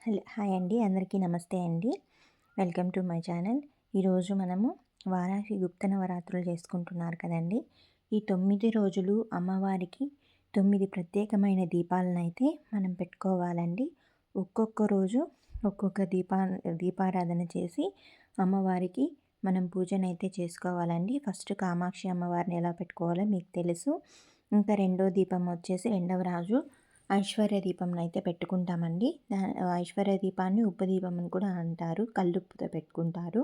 Hi అండి. అందరికీ నమస్తే అండి. Welcome to my channel. ఈరోజు మనము వారాహి గుప్త నవరాత్రులు చేసుకుంటున్నారు కదండి. ఈ 9 రోజులు అమ్మవారికి 9 ప్రత్యేకమైన దీపాలనైతే మనం పెట్టుకోవాలండి. ఒక్కొక్క రోజు ఒక్కొక్క దీపారాధన చేసి అమ్మవారికి మనం పూజనైతే చేసుకోవాలండి. ఫస్ట్ కామాక్షి అమ్మవారిని ఎలా పెట్టుకోవాలో మీకు తెలుసు. ఇంకా రెండో దీపం వచ్చేసి రెండవ రాజు ఐశ్వర్య దీపంనైతే పెట్టుకుంటామండి. ఐశ్వర్య దీపాన్ని ఉప్పదీపం అని కూడా అంటారు. కల్లుప్పుతో పెట్టుకుంటారు.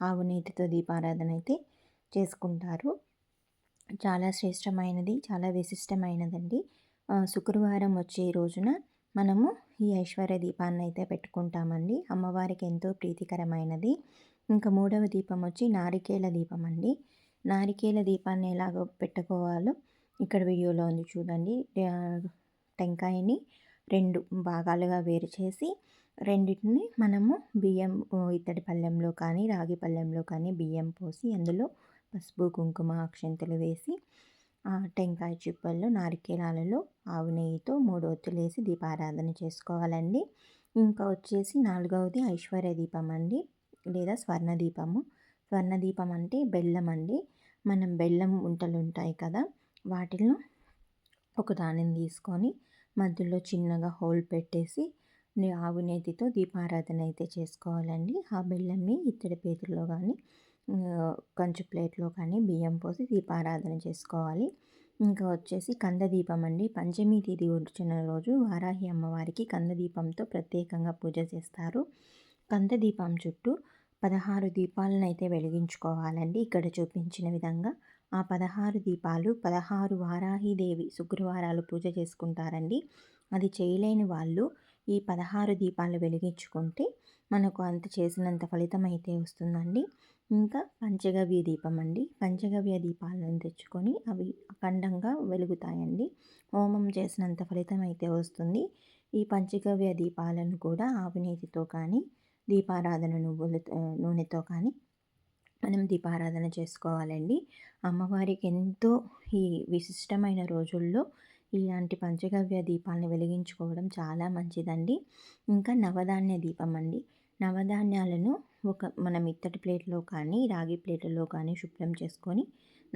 ఆవు నేతితో దీపారాధన అయితే చేసుకుంటారు. చాలా శ్రేష్టమైనది, చాలా విశిష్టమైనదండి. శుక్రవారం వచ్చే రోజున మనము ఈ ఐశ్వర్య దీపాన్ని అయితే పెట్టుకుంటామండి. అమ్మవారికి ఎంతో ప్రీతికరమైనది. ఇంకా మూడవ దీపం వచ్చి నారికేల దీపం అండి. నారికేల దీపాన్ని ఎలాగో పెట్టుకోవాలో ఇక్కడ వీడియోలో ఉంది చూడండి. టెంకాయని 2 భాగాలుగా వేరు చేసి రెండింటిని మనము బియ్యం ఇత్తడి పళ్ళెంలో కానీ రాగి పళ్ళెంలో కానీ బియ్యం పోసి అందులో పసుపు కుంకుమ అక్షంతలు వేసి టెంకాయ చిప్పల్లో నారికేలాలలో ఆవు నెయ్యితో 3 ఒత్తులేసి దీపారాధన చేసుకోవాలండి. ఇంకా వచ్చేసి 4వది ఐశ్వర్య దీపం అండి, లేదా స్వర్ణదీపము. స్వర్ణదీపం అంటే బెల్లం అండి. మనం బెల్లం ఉంటలు ఉంటాయి కదా, వాటిలో ఒక దానిని తీసుకొని మధ్యలో చిన్నగా హోల్ పెట్టేసి ఆవు నేతితో దీపారాధన అయితే చేసుకోవాలండి. ఆ బెల్లంని ఇత్తడి పేతుల్లో కానీ కంచు ప్లేట్లో కానీ బియ్యం పోసి దీపారాధన చేసుకోవాలి. ఇంకా వచ్చేసి కందదీపం అండి. పంచమి తిథి వచ్చిన రోజు వారాహి అమ్మవారికి కందదీపంతో ప్రత్యేకంగా పూజ చేస్తారు. కందదీపం చుట్టూ 16 దీపాలను అయితే వెలిగించుకోవాలండి. ఇక్కడ చూపించిన విధంగా ఆ 16 దీపాలు 16 వారాహిదేవి శుక్రవారాలు పూజ చేసుకుంటారండి. అది చేయలేని వాళ్ళు ఈ 16 దీపాలు వెలిగించుకుంటే మనకు అంత చేసినంత ఫలితం అయితే వస్తుందండి. ఇంకా పంచగవ్య దీపం అండి. పంచగవ్య దీపాలను తెచ్చుకొని అవి అఖండంగా వెలుగుతాయండి. హోమం చేసినంత ఫలితం అయితే వస్తుంది. ఈ పంచగవ్య దీపాలను కూడా ఆవునేతితో కానీ దీపారాధన నూనెతో కానీ మనం దీపారాధన చేసుకోవాలండి. అమ్మవారికి ఎంతో ఈ విశిష్టమైన రోజుల్లో ఇలాంటి పంచగవ్య దీపాలను వెలిగించుకోవడం చాలా మంచిదండి. ఇంకా నవధాన్య దీపం అండి. నవధాన్యాలను మనం ఇత్తడి ప్లేట్లో కానీ రాగి ప్లేట్లలో కానీ శుభ్రం చేసుకొని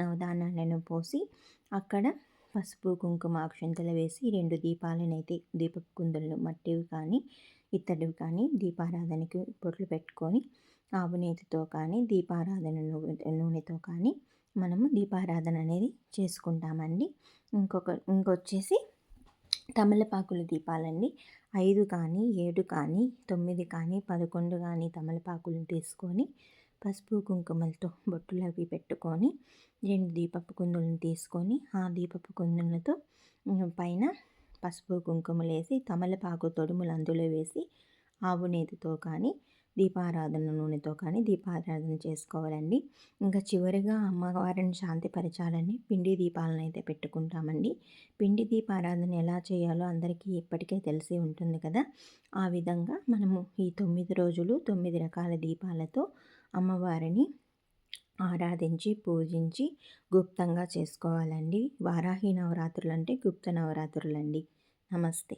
నవధాన్యాలను పోసి అక్కడ పసుపు కుంకుమ అక్షంతలు వేసి 2 దీపాలనైతే దీపపు కుందులు మట్టివి కానీ ఇత్తడివి కానీ దీపారాధనకి బొట్లు పెట్టుకొని ఆవు నేతితో కానీ దీపారాధన నూనెతో కానీ మనము దీపారాధన అనేది చేసుకుంటామండి. ఇంకొచ్చేసి తమలపాకుల దీపాలండి. 5 కానీ 7 కానీ 9 కానీ 11 కానీ తమలపాకులను తీసుకొని పసుపు కుంకుమలతో బొట్టులు అవి పెట్టుకొని 2 దీపపు కుందులను తీసుకొని ఆ దీపపు కుందులతో పైన పసుపు కుంకుమలు వేసి తమలపాకు తొడుములు అందులో వేసి ఆవు నేతితో కానీ దీపారాధన నూనెతో కానీ దీపారాధన చేసుకోవాలండి. ఇంకా చివరిగా అమ్మవారిని శాంతిపరచాలని పిండి దీపాలను అయితే పెట్టుకుంటామండి. పిండి దీపారాధన ఎలా చేయాలో అందరికీ ఇప్పటికే తెలిసి ఉంటుంది కదా. ఆ విధంగా మనము ఈ 9 రోజులు 9 రకాల దీపాలతో అమ్మవారిని ఆరాధించి పూజించి గుప్తంగా చేసుకోవాలండి. వారాహి నవరాత్రులు అంటే గుప్త నవరాత్రులండి. నమస్తే.